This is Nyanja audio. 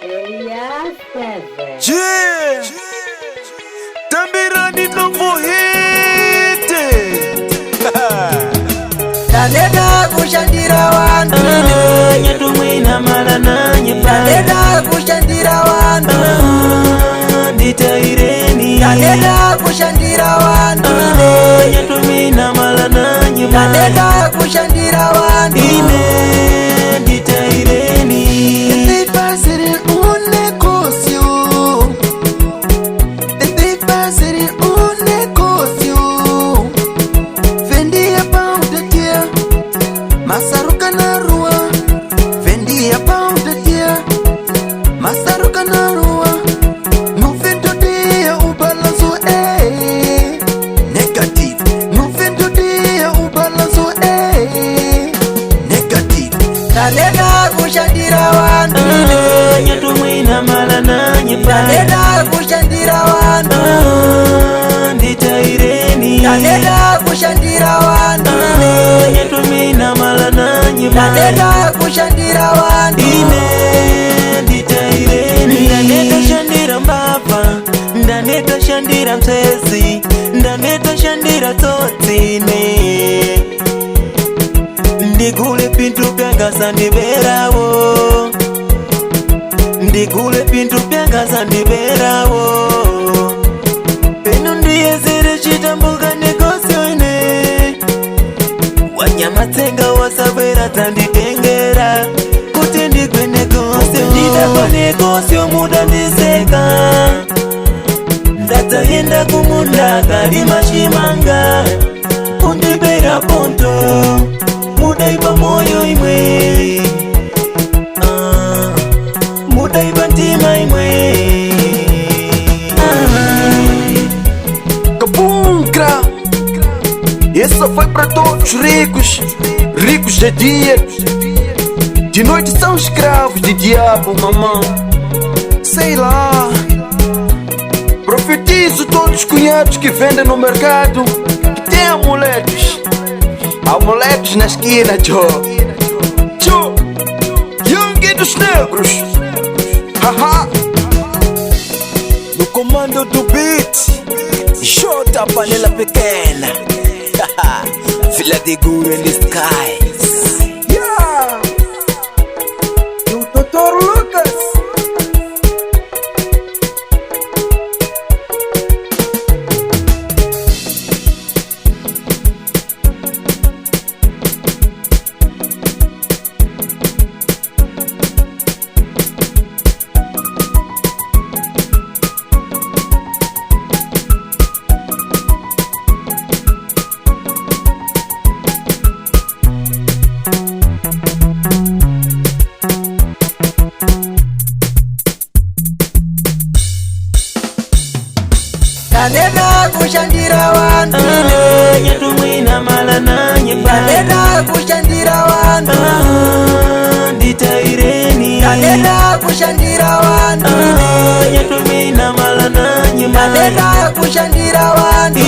Yeah, tambirani novo hit. Ndadeda kushandira wandu nyatumwina malananye Ndadeda kushandira wandu nditaireni Ndadeda kushandira wandu nyatumwina malananye Ndadeda kushandira wandu ine nditaireni Ndipasiri unekosyo Ndipasiri unekosyo Vendi ya paudatia Masaruka na rua Vendi ya paudatia Masaruka na rua Movendo dia ubalanzo Negative Movendo dia ubalanzo Negative Ndadeda kushandira wandu nyatumwina malananye Ndadeda kushandira wandu nditaireni Ndadeda kushandira wandu nyatumwina malananye Ndadeda kushandira wandu ine nditaireni ndaneta shandira mbava ndaneta shandira mtezi ndaneta shandira totine ndigule pintu pyangasa ndiberawo ndigule pintu pyangasa ndiberawo penu ndiyezere chitambuka negosyo ine wanyamatsenga wasabwera tanditengera kuti ndigwe negosyo ndidakwa negosyo muda ndiseka ndadzayenda kumunda kalima chimanga kundibera ponto mudaiba moyo imwe mudaiba ntima imwe Cabuncra. Essa foi pra todos ricos, ricos de dia. De noite são escravos de diabo, mamão. Sei lá. Profetizo todos os cunhados que vendem no mercado que tem amuletos. Amuletos na esquina, Joe. Joe, Young dos negros. Haha. No comando do beat, Jota panela pequena. Filha de guru in the skies. Yeah. E o Dr. Lucas. Ndadeda kushandira wandu nyatumwina malananye Ndadeda kushandira wandu nditaireni Ndadeda kushandira wandu nyatumwina malananye Ndadeda kushandira wandu